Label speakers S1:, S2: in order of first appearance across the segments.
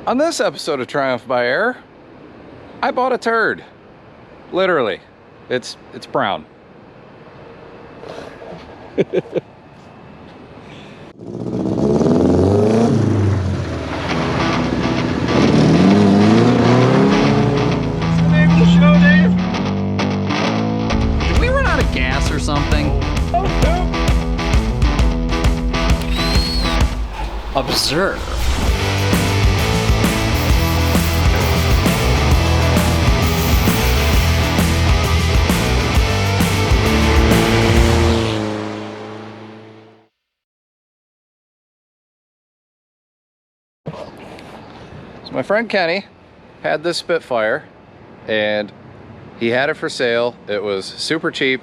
S1: On this episode of Triumph by Air, I bought a turd. Literally. It's brown.
S2: Or something. Observe.
S1: So my friend Kenny had this Spitfire and he had it for sale. It was super cheap.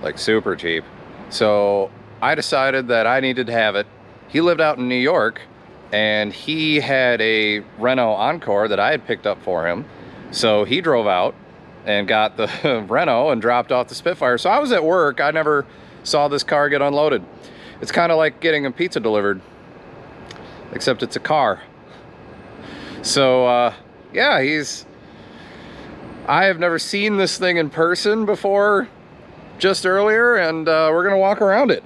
S1: Like super cheap. So I decided that I needed to have it. He lived out in New York and he had a Renault Encore that I had picked up for him. So he drove out and got the Renault and dropped off the Spitfire. So I was at work. I never saw this car get unloaded. It's kind of like getting a pizza delivered, except it's a car. So yeah, I have never seen this thing in person before just earlier, and we're gonna walk around it.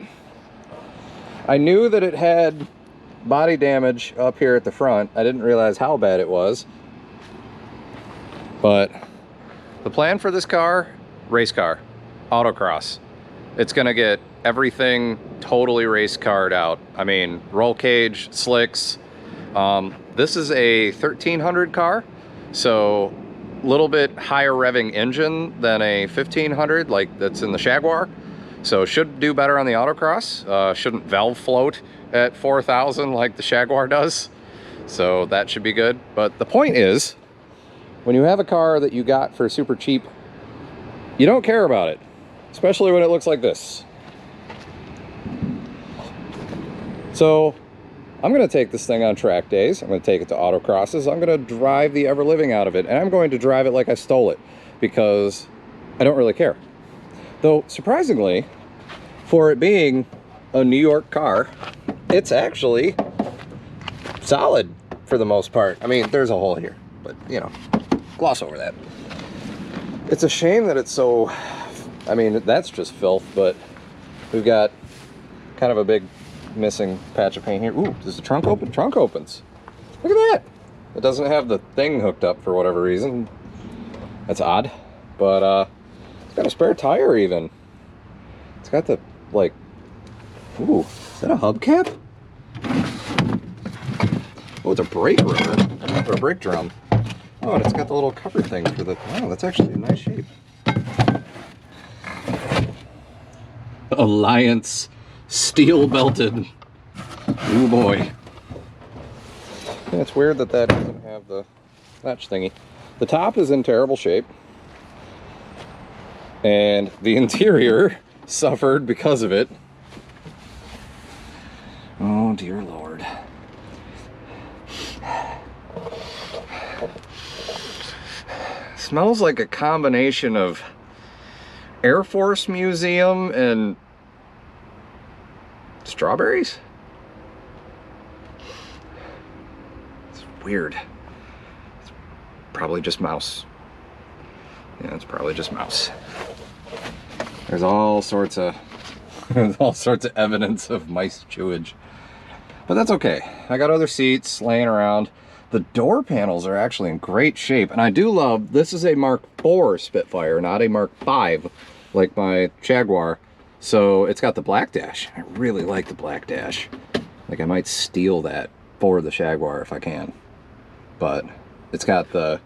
S1: I knew that it had body damage up here at the front. I didn't realize how bad it was. But the plan for this car, race car, autocross. It's gonna get everything totally race carred out. I mean, roll cage, slicks. This is a 1300 car, so little bit higher revving engine than a 1500 like that's in the Jaguar, so should do better on the autocross. Shouldn't valve float at 4,000 like the Jaguar does, so that should be good. But the point is, when you have a car that you got for super cheap, you don't care about it, especially when it looks like this. So I'm going to take this thing on track days. I'm going to take it to autocrosses. I'm going to drive the ever-living out of it. And I'm going to drive it like I stole it, because I don't really care. Though, surprisingly, for it being a New York car, it's actually solid for the most part. I mean, there's a hole here, but, you know, gloss over that. It's a shame that it's so... I mean, that's just filth, but we've got kind of a big missing patch of paint here. Ooh, does the trunk open? Trunk opens. Look at that. It doesn't have the thing hooked up for whatever reason. That's odd. But it's got a spare tire even. It's got the, like, ooh, is that a hubcap? Oh, it's a brake rotor or a brake drum. Oh, and it's got the little cover thing for the, wow, that's actually a nice shape. Alliance steel belted. Oh boy. Yeah, it's weird that that doesn't have the latch thingy. The top is in terrible shape, and the interior suffered because of it. Oh dear Lord. Smells like a combination of Air Force Museum and strawberries? It's weird. It's probably just mouse. Yeah, it's probably just mouse. There's all sorts of evidence of mice chewage. But that's okay. I got other seats laying around. The door panels are actually in great shape, and I do love, this is a Mark IV Spitfire, not a Mark V like my Jaguar. So it's got the black dash. I really like the black dash. Like, I might steal that for the Jaguar if I can. But it's got the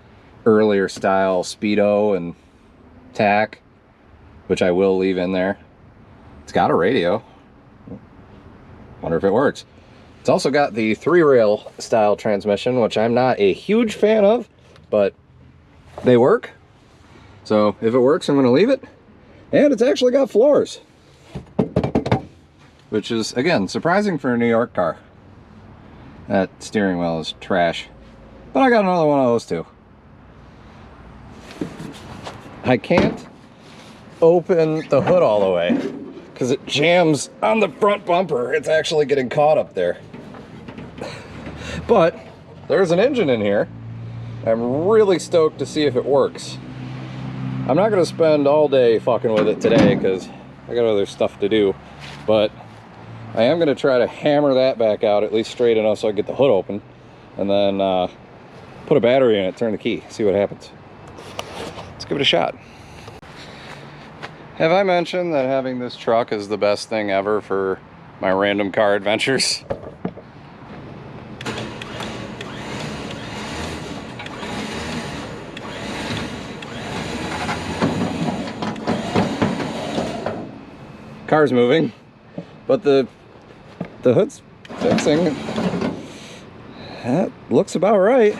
S1: earlier style Speedo and tack, which I will leave in there. It's got a radio. Wonder if it works. It's also got the 3-rail style transmission, which I'm not a huge fan of, but they work. So if it works, I'm going to leave it. And it's actually got floors, which is, again, surprising for a New York car. That steering wheel is trash. But I got another one of those too. I can't open the hood all the way because it jams on the front bumper. It's actually getting caught up there. But there's an engine in here. I'm really stoked to see if it works. I'm not gonna spend all day fucking with it today because I got other stuff to do, but I am gonna try to hammer that back out, at least straight enough so I can get the hood open, and then put a battery in it, turn the key, see what happens. Let's give it a shot. Have I mentioned that having this truck is the best thing ever for my random car adventures? Car's moving, but the hood's fixing. That looks about right.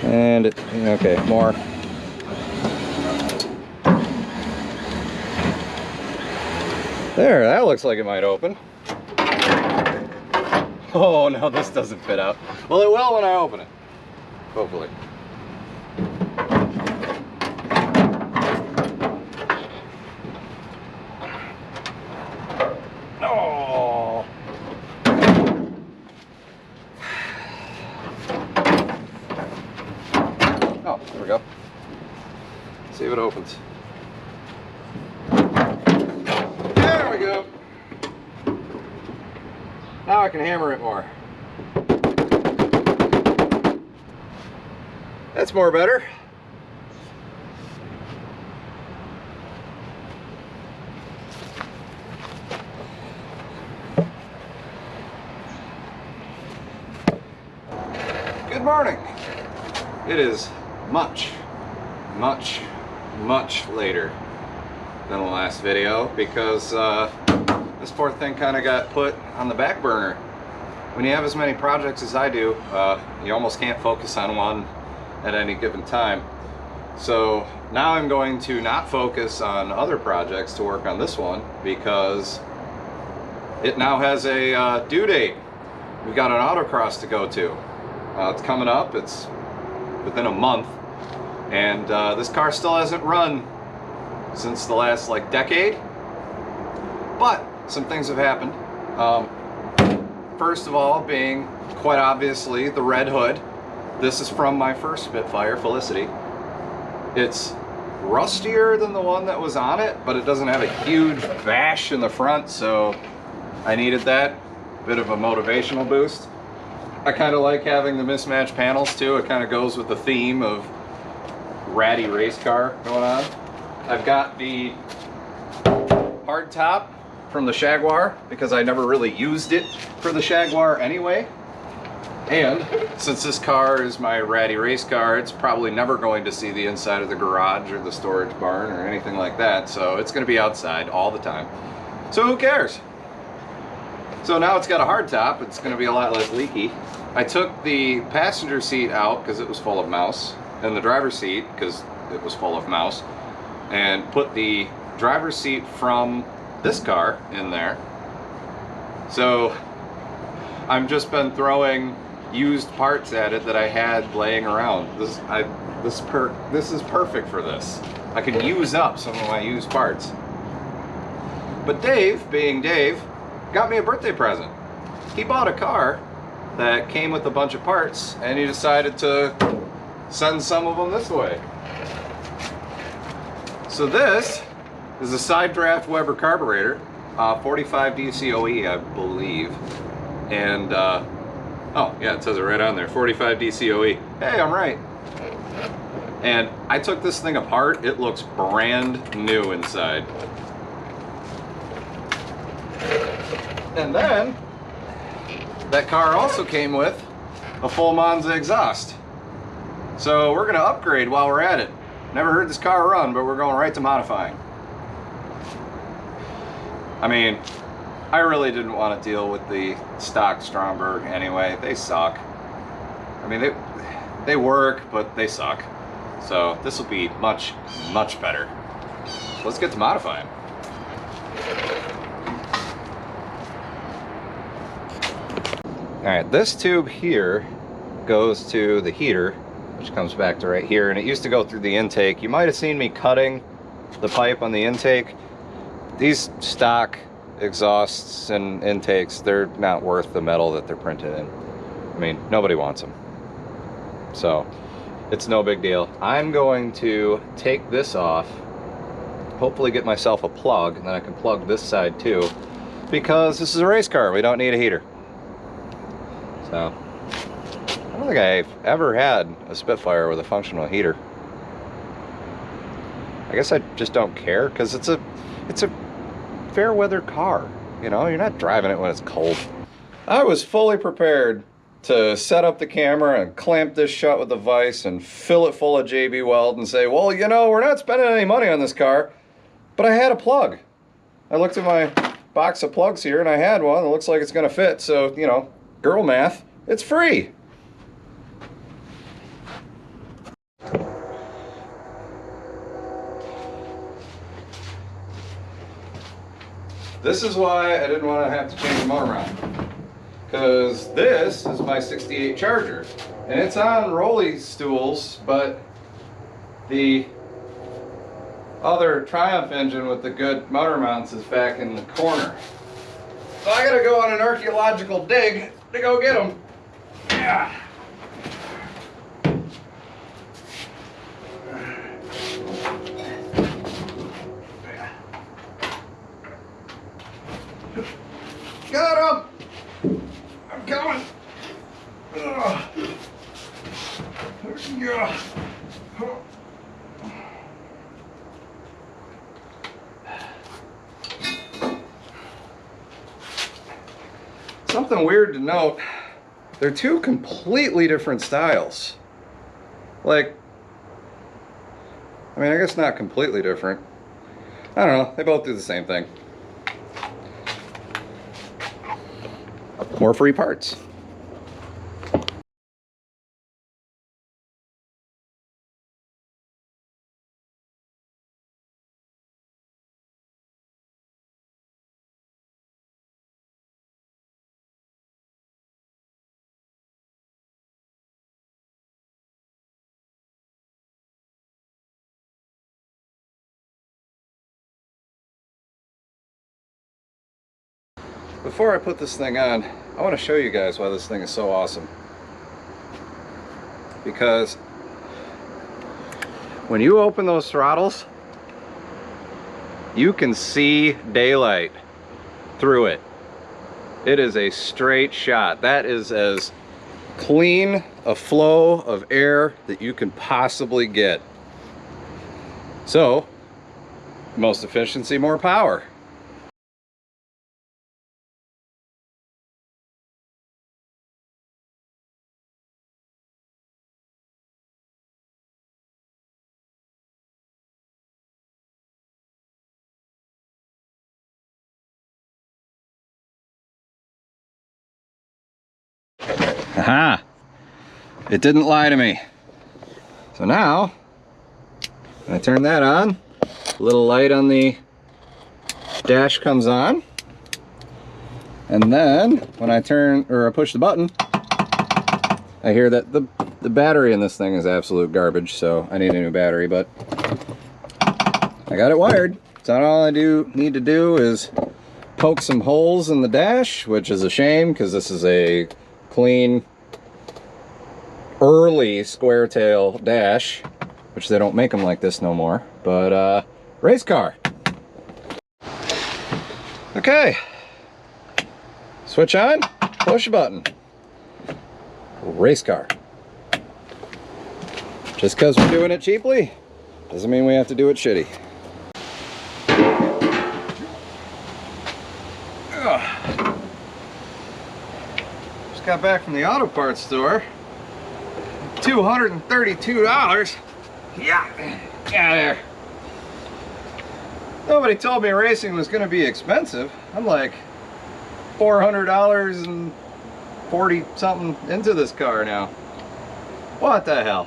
S1: And okay, more. There, that looks like it might open. Oh no, this doesn't fit out. Well, it will when I open it, hopefully. Oh. Oh, there we go. See if it opens. There we go. Now I can hammer it more. That's more better. Good morning. It is much later than the last video because this poor thing kind of got put on the back burner. When you have as many projects as I do, you almost can't focus on one at any given time. So now I'm going to not focus on other projects to work on this one because it now has a due date. We've got an autocross to go to. It's coming up, it's within a month, and this car still hasn't run since the last like decade, but some things have happened. First of all, being quite obviously the red hood. This is from my first Spitfire, Felicity. It's rustier than the one that was on it, but it doesn't have a huge bash in the front, so I needed that bit of a motivational boost. I kind of like having the mismatched panels too. It kind of goes with the theme of ratty race car going on. I've got the hard top from the Jaguar because I never really used it for the Jaguar anyway. And since this car is my ratty race car, it's probably never going to see the inside of the garage or the storage barn or anything like that. So it's going to be outside all the time. So who cares? So now it's got a hard top, it's going to be a lot less leaky. I took the passenger seat out because it was full of mouse, and the driver's seat because it was full of mouse, and put the driver's seat from this car in there. So I've just been throwing used parts at it that I had laying around. This is perfect for this. I can use up some of my used parts. But Dave, being Dave, got me a birthday present. He bought a car that came with a bunch of parts, and he decided to send some of them this way. So this is a side draft Weber carburetor, 45 DCOE, I believe. And oh yeah, it says it right on there, 45 DCOE. Hey, I'm right. And I took this thing apart. It looks brand new inside. And then that car also came with a full Monza exhaust. So we're gonna upgrade while we're at it. Never heard this car run, but we're going right to modifying. I mean, I really didn't want to deal with the stock Stromberg anyway. They suck. I mean, they work, but they suck. So this will be much better. So let's get to modifying. All right, this tube here goes to the heater, which comes back to right here, and it used to go through the intake. You might have seen me cutting the pipe on the intake. These stock exhausts and intakes, they're not worth the metal that they're printed in. I mean, nobody wants them. So it's no big deal. I'm going to take this off, hopefully get myself a plug, and then I can plug this side too, because this is a race car. We don't need a heater. So I don't think I've ever had a Spitfire with a functional heater. I guess I just don't care, because it's a fair weather car. You know, you're not driving it when it's cold. I was fully prepared to set up the camera and clamp this shut with a vise and fill it full of JB Weld and say, well, you know, we're not spending any money on this car, but I had a plug. I looked at my box of plugs here and I had one that looks like it's gonna fit, so, you know, girl math, it's free. This is why I didn't want to have to change the motor around, because this is my 68 Charger, and it's on rolly stools, but the other Triumph engine with the good motor mounts is back in the corner. So I gotta go on an archaeological dig to go get them. Yeah. Got him! I'm coming! Ugh. Yeah. Something weird to note, they're two completely different styles. Like, I mean, I guess not completely different. I don't know, they both do the same thing. More free parts. Before I put this thing on, I want to show you guys why this thing is so awesome. Because when you open those throttles, you can see daylight through it. It is a straight shot. That is as clean a flow of air that you can possibly get. So, most efficiency, more power. Aha! It didn't lie to me. So now, when I turn that on, a little light on the dash comes on. And then, when I turn, or I push the button, I hear that the battery in this thing is absolute garbage, so I need a new battery, but I got it wired. So all I need to do is poke some holes in the dash, which is a shame, because this is a clean early square tail dash, which they don't make them like this no more, but race car. Okay, switch on, push a button, race car. Just because we're doing it cheaply doesn't mean we have to do it shitty. Just got back from the auto parts store. $232. Yeah, there. Nobody told me racing was going to be expensive. I'm like $400 and 40 something into this car now. What the hell?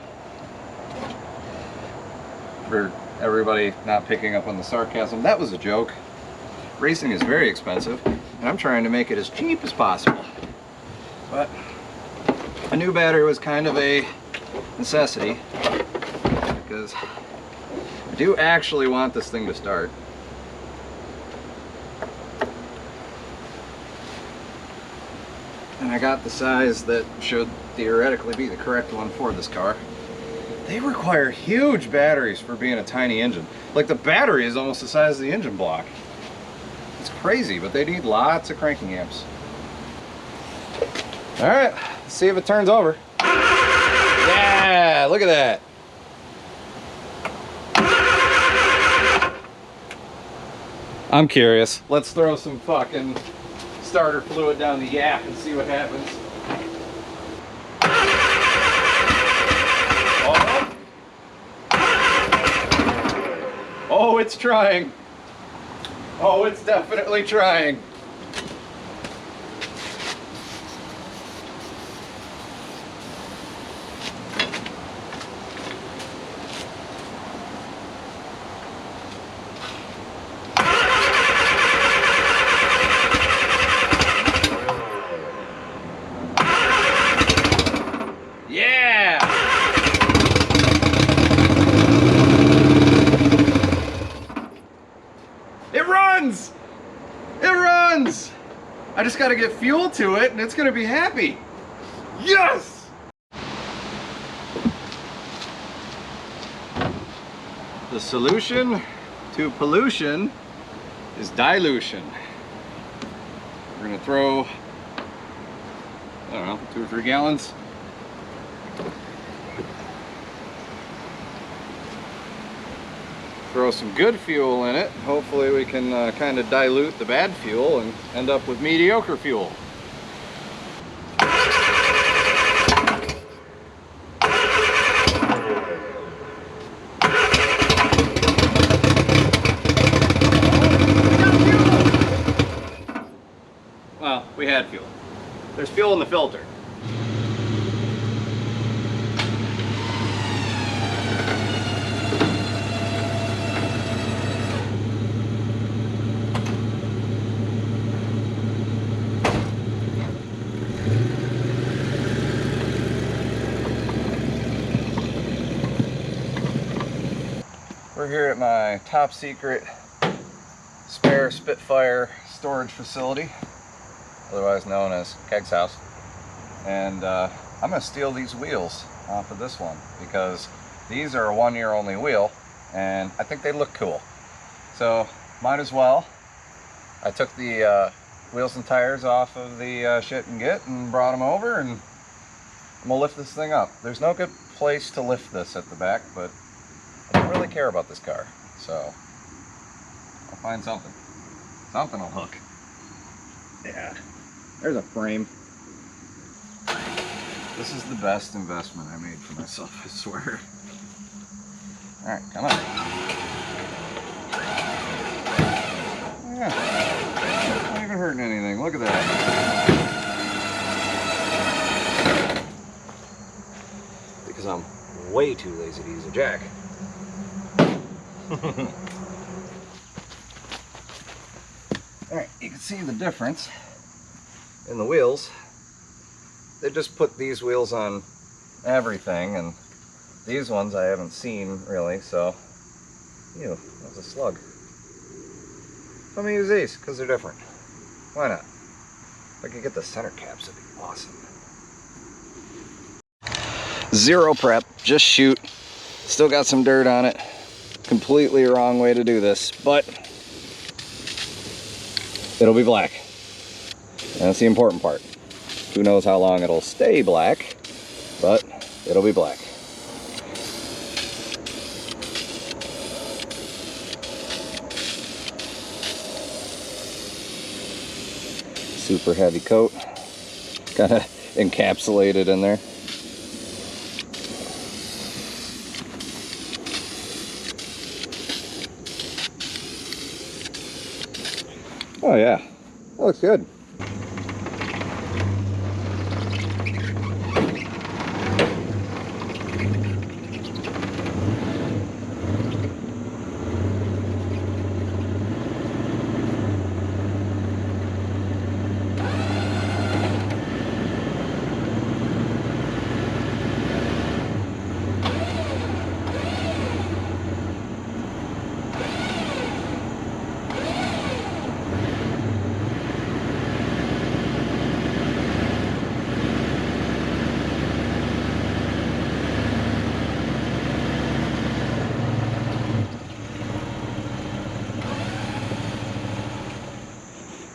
S1: For everybody not picking up on the sarcasm, that was a joke. Racing is very expensive, and I'm trying to make it as cheap as possible. But a new battery was kind of a necessity, because I do actually want this thing to start. and I got the size that should theoretically be the correct one for this car. They require huge batteries for being a tiny engine. Like, the battery is almost the size of the engine block. It's crazy, but they need lots of cranking amps. All right, let's see if it turns over. Yeah, look at that. I'm curious. Let's throw some fucking starter fluid down the yak and see what happens. Oh. Oh, it's trying. Oh, it's definitely trying. Yeah! It runs! It runs! I just gotta get fuel to it and it's gonna be happy. Yes! The solution to pollution is dilution. We're gonna throw, I don't know, 2 or 3 gallons. Throw some good fuel in it. Hopefully we can kind of dilute the bad fuel and end up with mediocre fuel. Well, we had fuel. There's fuel in the filter. We're here at my top secret spare Spitfire storage facility, otherwise known as Keg's house. And I'm going to steal these wheels off of this one because these are a 1-year only wheel and I think they look cool. So might as well. I took the wheels and tires off of the shit and git and brought them over, and I'm going to lift this thing up. There's no good place to lift this at the back, but I don't really care about this car, so I'll find something. Something will hook. Yeah, there's a frame. This is the best investment I made for myself, I swear. Alright, come on. Yeah, not even hurting anything. Look at that. Because I'm way too lazy to use a jack. Alright, you can see the difference in the wheels. They just put these wheels on everything, and these ones I haven't seen really, so ew, that was a slug. So I'm gonna use these because they're different. Why not? If I could get the center caps, it'd be awesome. Zero prep, just shoot. Still got some dirt on it. Completely wrong way to do this, but it'll be black. And that's the important part. Who knows how long it'll stay black, but it'll be black. Super heavy coat, kind of encapsulated in there. Oh yeah, that looks good.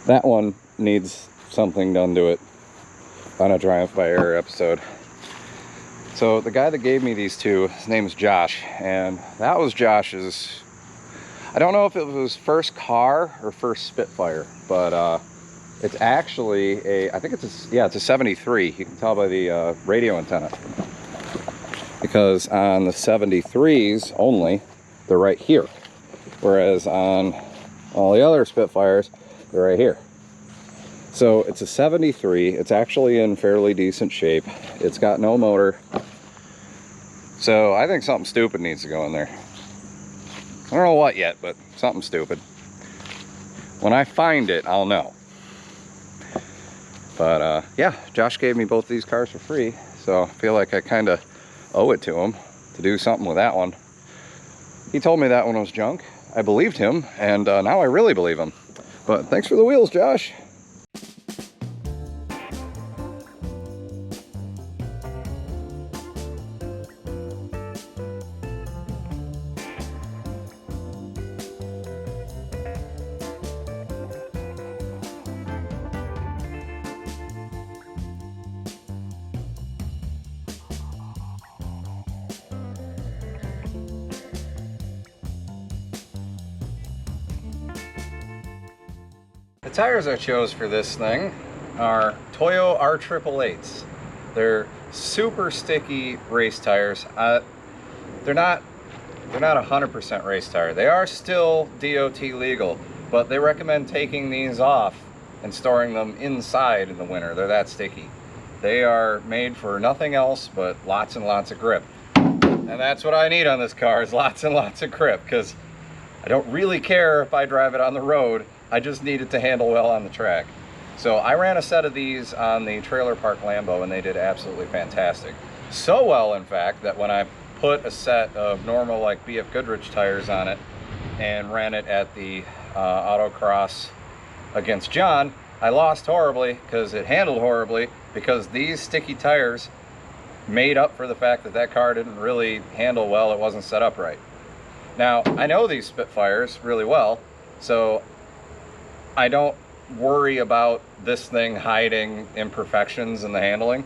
S1: That one needs something done to it on a Triumph by Air episode. So the guy that gave me these two, his name is Josh, and that was Josh's, I don't know if it was his first car or first Spitfire, but it's actually a, I think it's a 73. You can tell by the radio antenna. Because on the 73s only, they're right here. Whereas on all the other Spitfires, they're right here. So it's a 73. It's actually in fairly decent shape. It's got no motor. So I think something stupid needs to go in there. I don't know what yet, but something stupid. When I find it, I'll know. But yeah, Josh gave me both these cars for free, so I feel like I kind of owe it to him to do something with that one. He told me that one was junk. I believed him, and now I really believe him. But thanks for the wheels, Josh. The tires I chose for this thing are Toyo R888s. They're super sticky race tires. They're not 100% race tire. They are still DOT legal, but they recommend taking these off and storing them inside in the winter. They're that sticky. They are made for nothing else but lots and lots of grip. And that's what I need on this car, is lots and lots of grip, because I don't really care if I drive it on the road. I just need it to handle well on the track. So I ran a set of these on the Trailer Park Lambo, and they did absolutely fantastic. So well, in fact, that when I put a set of normal, like BF Goodrich tires on it and ran it at the Autocross against John, I lost horribly because it handled horribly, because these sticky tires made up for the fact that that car didn't really handle well. It wasn't set up right. Now, I know these Spitfires really well, so I don't worry about this thing hiding imperfections in the handling.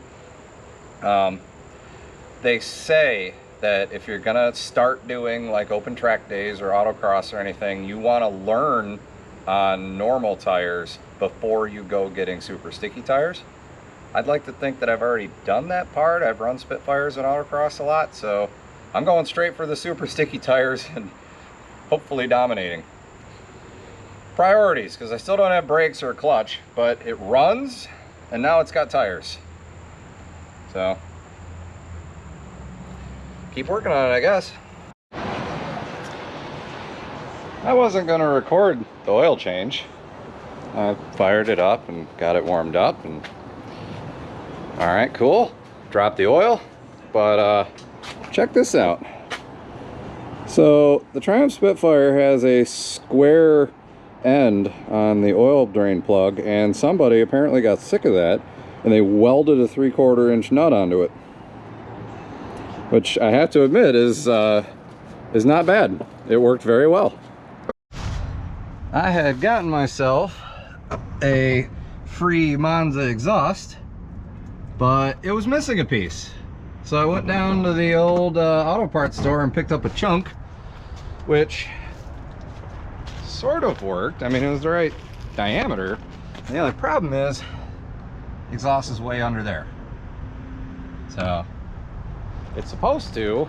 S1: They say that if you're gonna start doing like open track days or autocross or anything, you want to learn on normal tires before you go getting super sticky tires. I'd like to think that I've already done that part. I've run Spitfires and autocross a lot, so I'm going straight for the super sticky tires and hopefully dominating. Priorities, because I still don't have brakes or a clutch, but it runs, and now it's got tires. So, keep working on it, I guess. I wasn't going to record the oil change. I fired it up and got it warmed up, and all right, cool. Dropped the oil, but check this out. So, the Triumph Spitfire has a square end on the oil drain plug, and somebody apparently got sick of that and they welded a 3/4 inch nut onto it, which I have to admit is not bad. It worked very well. I had gotten myself a free Monza exhaust, but it was missing a piece, so I went down to the old auto parts store and picked up a chunk, which sort of worked. I mean, it was the right diameter. The only problem is the exhaust is way under there, so it's supposed to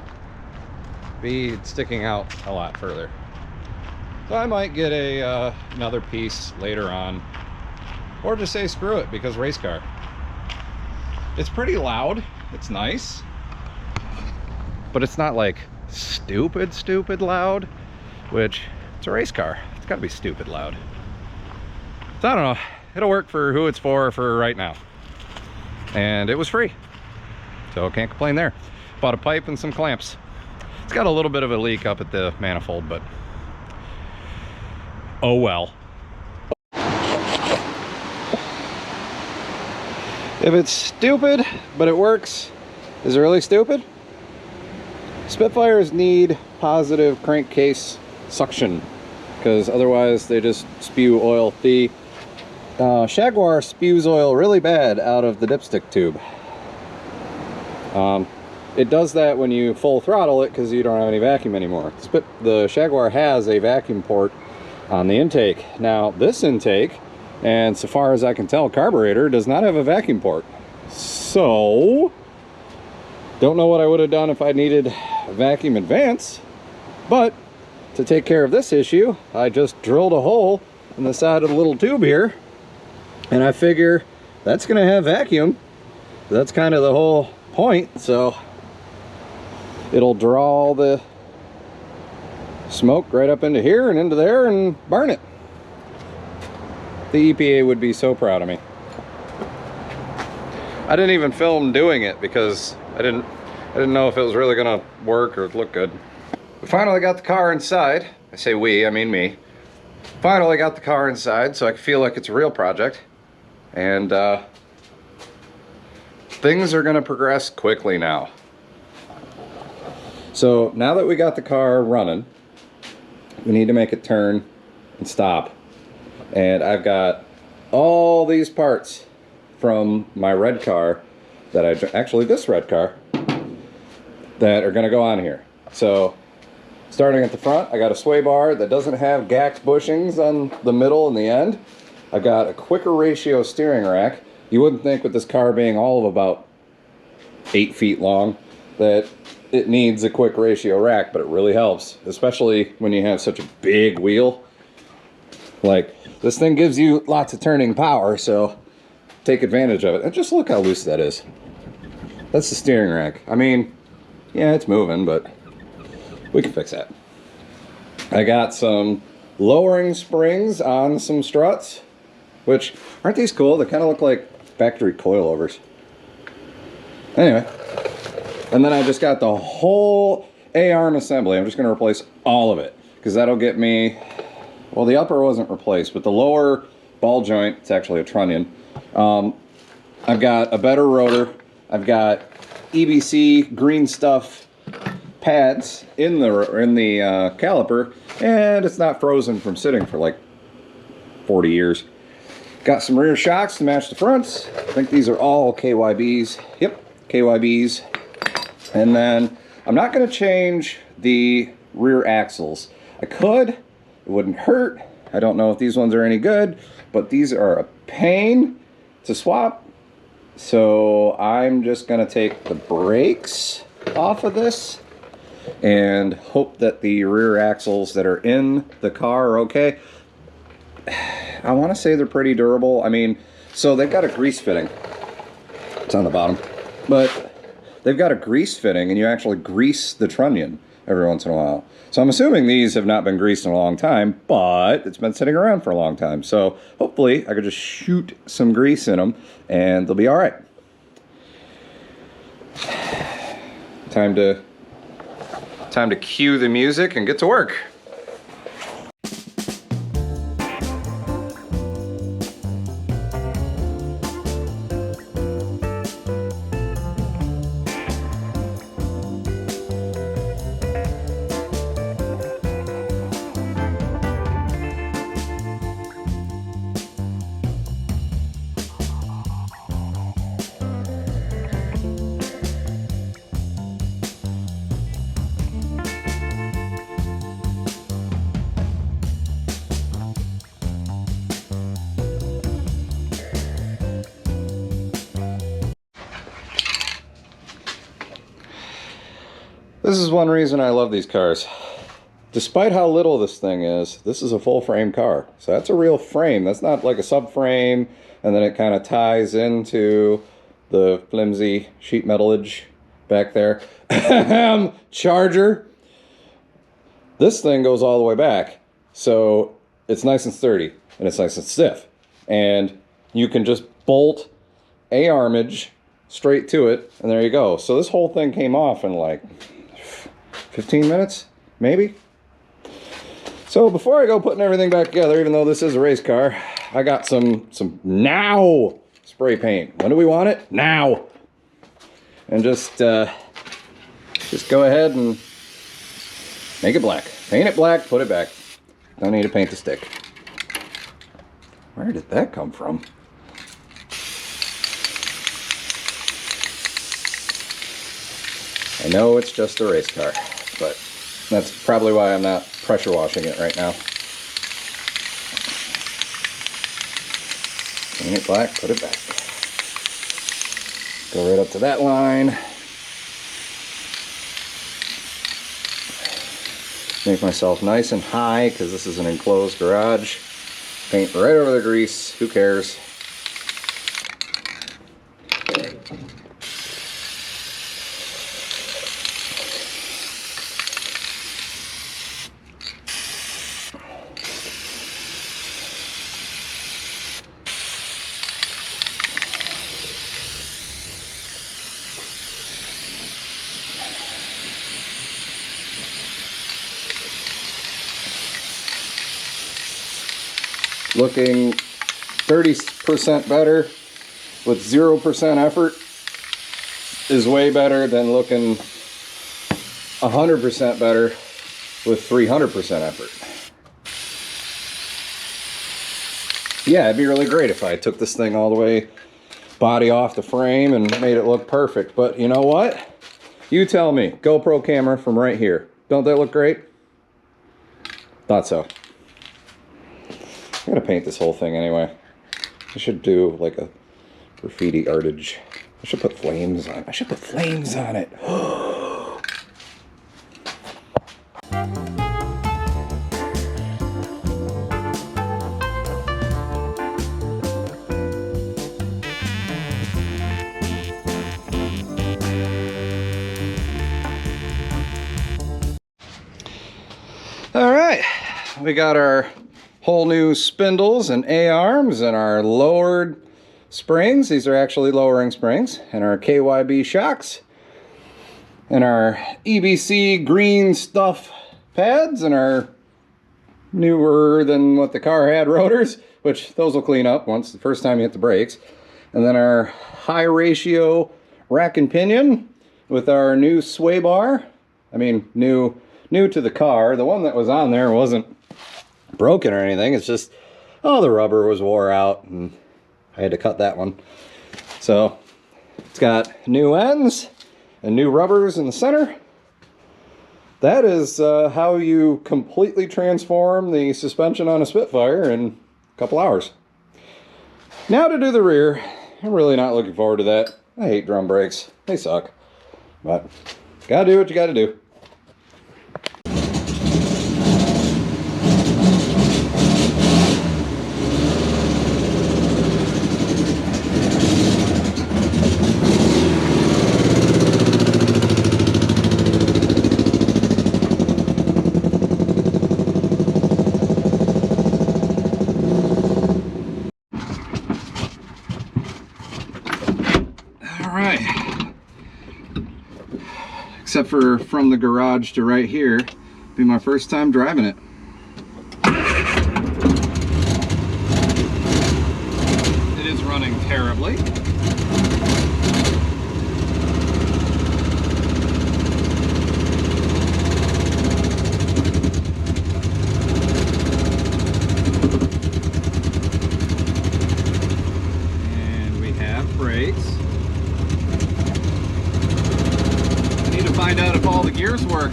S1: be sticking out a lot further. So I might get a another piece later on, or just say screw it, because race car. It's pretty loud. It's nice, but it's not like stupid loud, which it's a race car. It's got to be stupid loud. So I don't know. It'll work for who it's for right now. And it was free, so can't complain there. Bought a pipe and some clamps. It's got a little bit of a leak up at the manifold, but oh well. If it's stupid, but it works, is it really stupid? Spitfires need positive crankcase suction, because otherwise they just spew oil. The Jaguar spews oil really bad out of the dipstick tube. It does that when you full throttle it because you don't have any vacuum anymore. The Jaguar has a vacuum port on the intake. Now this intake, and so far as I can tell, carburetor does not have a vacuum port. So, don't know what I would have done if I needed a vacuum advance, but to take care of this issue, I just drilled a hole in the side of the little tube here, and I figure that's gonna have vacuum. That's kind of the whole point, so it'll draw all the smoke right up into here and into there and burn it. The EPA would be so proud of me. I didn't even film doing it because I didn't know if it was really gonna work or look good. We finally got the car inside. I say we, I mean me. Finally got the car inside so I feel like it's a real project. And things are gonna progress quickly now. So now that we got the car running, we need to make it turn and stop. And I've got all these parts from my red car actually this red car, that are gonna go on here. So starting at the front, I got a sway bar that doesn't have gacked bushings on the middle and the end. I've got a quicker ratio steering rack. You wouldn't think with this car being all of about 8 feet long that it needs a quick ratio rack, but it really helps, especially when you have such a big wheel. Like, this thing gives you lots of turning power, so take advantage of it. And just look how loose that is. That's the steering rack. I mean, yeah, it's moving, but we can fix that. I got some lowering springs on some struts, which, aren't these cool? They kind of look like factory coilovers. Anyway, and then I just got the whole A-arm assembly. I'm just going to replace all of it, because that'll get me, well, the upper wasn't replaced, but the lower ball joint, it's actually a trunnion. I've got a better rotor. I've got EBC green stuff pads in the caliper, and it's not frozen from sitting for like 40 years. Got some rear shocks to match the fronts. I think these are all KYBs. Yep, KYBs. And then I'm not going to change the rear axles. I could, it wouldn't hurt. I don't know if these ones are any good, but these are a pain to swap. So I'm just going to take the brakes off of this and hope that the rear axles that are in the car are okay. I want to say they're pretty durable. I mean, so they've got a grease fitting. It's on the bottom. But they've got a grease fitting, and you actually grease the trunnion every once in a while. So I'm assuming these have not been greased in a long time, but it's been sitting around for a long time. So hopefully I could just shoot some grease in them and they'll be all right. Time to cue the music and get to work. This is one reason I love these cars. Despite how little this thing is, this is a full frame car. So that's a real frame. That's not like a subframe and then it kind of ties into the flimsy sheet metalage back there. Charger. This thing goes all the way back. So it's nice and sturdy and it's nice and stiff. And you can just bolt a armage straight to it and there you go. So this whole thing came off in like 15 minutes, maybe. So before I go putting everything back together, even though this is a race car, I got some now spray paint. When do we want it? Now. And just go ahead and make it black. Paint it black, put it back. Don't need to paint the stick. Where did that come from? I know it's just a race car, but that's probably why I'm not pressure washing it right now. Paint it black, put it back. Go right up to that line. Make myself nice and high because this is an enclosed garage. Paint right over the grease, who cares? Looking 30% better with 0% effort is way better than looking 100% better with 300% effort. Yeah, it'd be really great if I took this thing all the way body off the frame and made it look perfect. But you know what? You tell me. GoPro camera from right here. Don't that look great? Thought so. I'm gonna paint this whole thing anyway. I should do like a graffiti artage. I should put flames on it. I should put flames on it. All right, we got our whole new spindles and A-arms and our lowered springs. These are actually lowering springs. And our KYB shocks. And our EBC green stuff pads. And our newer than what the car had rotors, which those will clean up once the first time you hit the brakes. And then our high ratio rack and pinion with our new sway bar. I mean, new to the car. The one that was on there wasn't broken or anything. It's just, oh, the rubber was wore out and I had to cut that one. So it's got new ends and new rubbers in the center. That is how you completely transform the suspension on a Spitfire in a couple hours. Now to do the rear. I'm really not looking forward to that. I hate drum brakes. They suck. But gotta do what you gotta do. Except for from the garage to right here, be my first time driving it. It is running terribly. And we have brakes. Find out if all the gears work.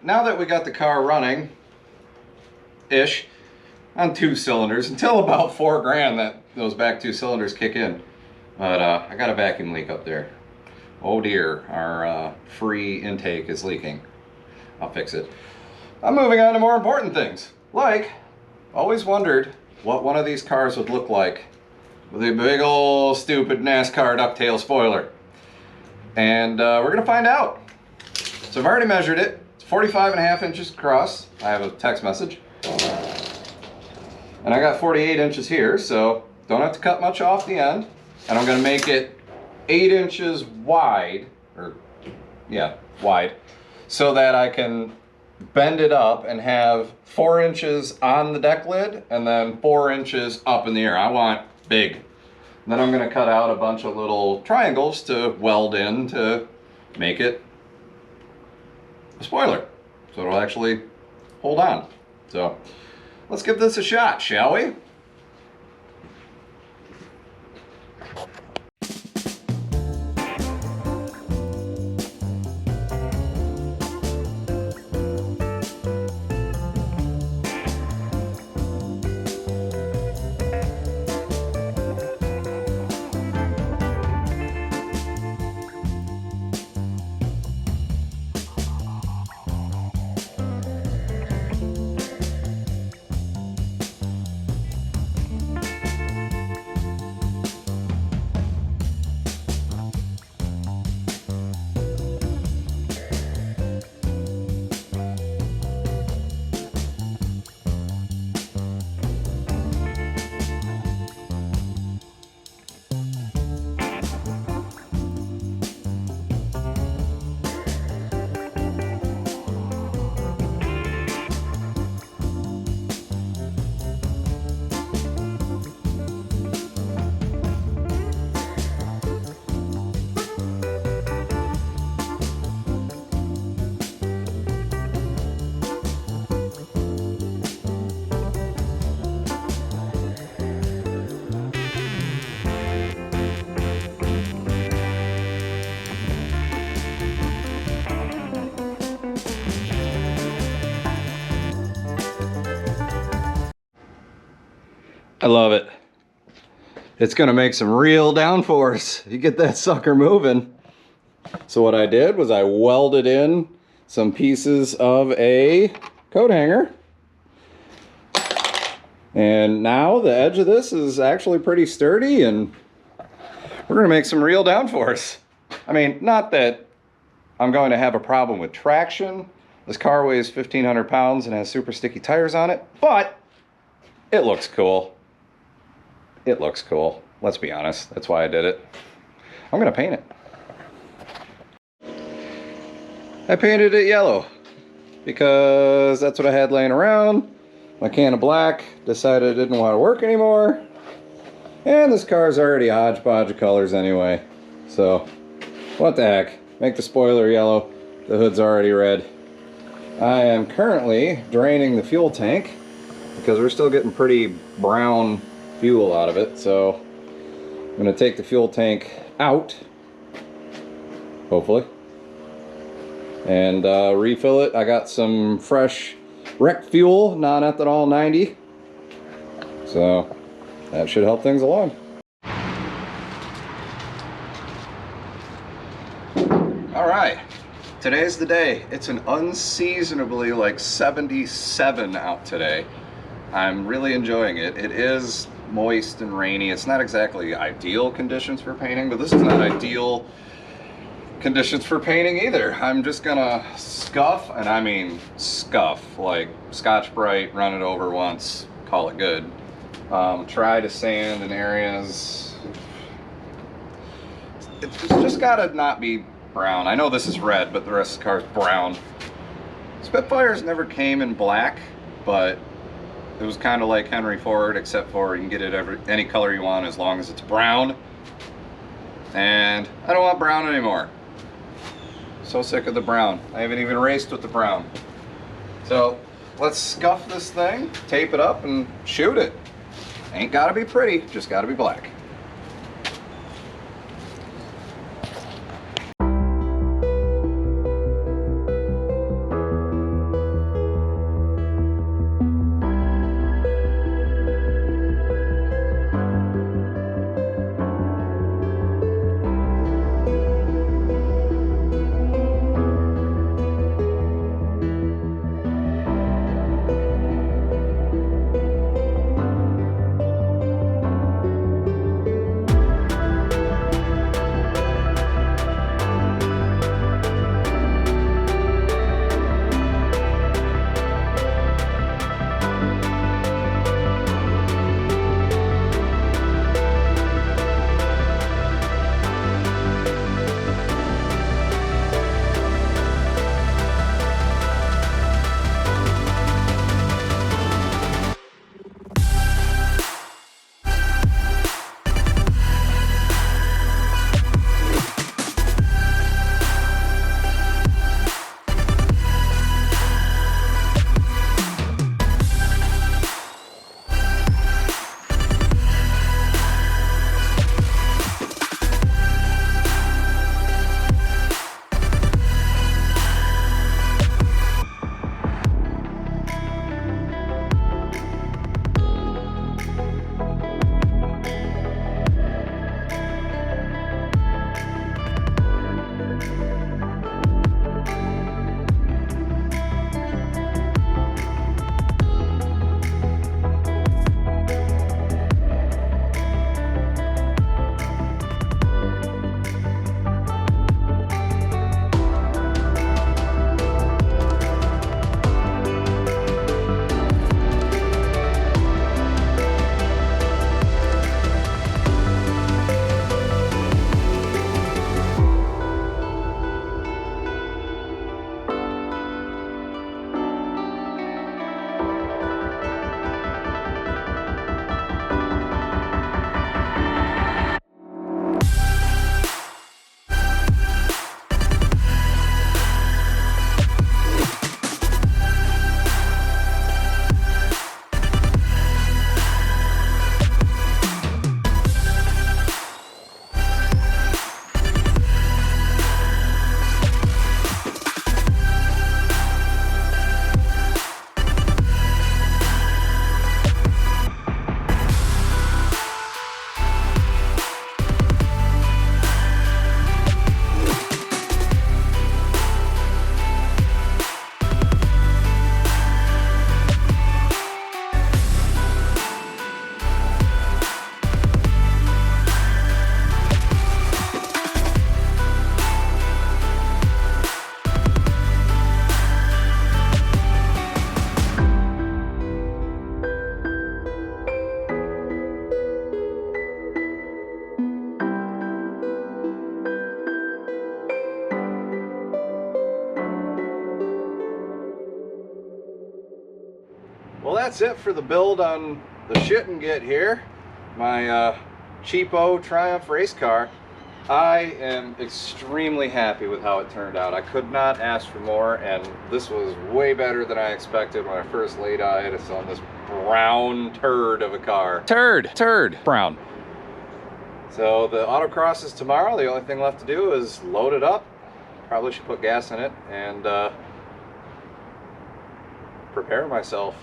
S1: Now that we got the car running-ish on 2 cylinders, until about 4 grand that those back 2 cylinders kick in. But I got a vacuum leak up there. Oh dear, our free intake is leaking. I'll fix it. I'm moving on to more important things. Like, always wondered what one of these cars would look like with a big old stupid NASCAR ducktail spoiler. And we're gonna find out. So I've already measured it. It's 45.5 inches across. I have a text message. And I got 48 inches here, so don't have to cut much off the end. And I'm gonna make it 8 inches wide, or yeah, wide, so that I can bend it up and have 4 inches on the deck lid and then 4 inches up in the air. I want big. And then I'm gonna cut out a bunch of little triangles to weld in to make it a spoiler. So it'll actually hold on. So let's give this a shot, shall we? I love it. It's gonna make some real downforce. You get that sucker moving. So what I did was I welded in some pieces of a coat hanger. And now the edge of this is actually pretty sturdy and we're gonna make some real downforce. I mean, not that I'm going to have a problem with traction. This car weighs 1,500 pounds and has super sticky tires on it, but it looks cool. It looks cool. Let's be honest. That's why I did it. I'm gonna paint it. I painted it yellow because that's what I had laying around. My can of black decided it didn't want to work anymore. And this car's already a hodgepodge of colors anyway. So, what the heck? Make the spoiler yellow. The hood's already red. I am currently draining the fuel tank because we're still getting pretty brown fuel out of it. So I'm going to take the fuel tank out, hopefully, and refill it. I got some fresh wreck fuel, non-ethanol 90, so that should help things along. All right, today's the day. It's an unseasonably like 77 out today. I'm really enjoying it. It is moist and rainy. It's not exactly ideal conditions for painting, but this is not ideal conditions for painting either. I'm just gonna scuff, and I mean scuff, like Scotch-Brite, run it over once, call it good. Try to sand in areas. It's just gotta not be brown. I know this is red, but the rest of the car is brown. Spitfires never came in black, but it was kind of like Henry Ford, except for you can get it any color you want as long as it's brown. And I don't want brown anymore. So sick of the brown. I haven't even raced with the brown. So let's scuff this thing, tape it up, and shoot it. Ain't gotta be pretty, just gotta be black. that's it for the build on the shit and get here. My cheapo Triumph race car. I am extremely happy with how it turned out. I could not ask for more, and this was way better than I expected when I first laid eyes on this brown turd of a car. Turd, brown. So the Autocross is tomorrow. The only thing left to do is load it up. Probably should put gas in it and prepare myself.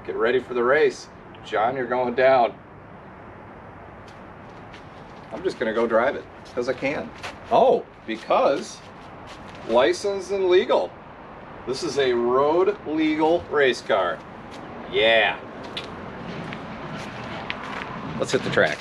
S1: Get ready for the race. John, you're going down. I'm just gonna go drive it because I can. Oh, because licensed and legal. This is a road legal race car. Yeah. Let's hit the track.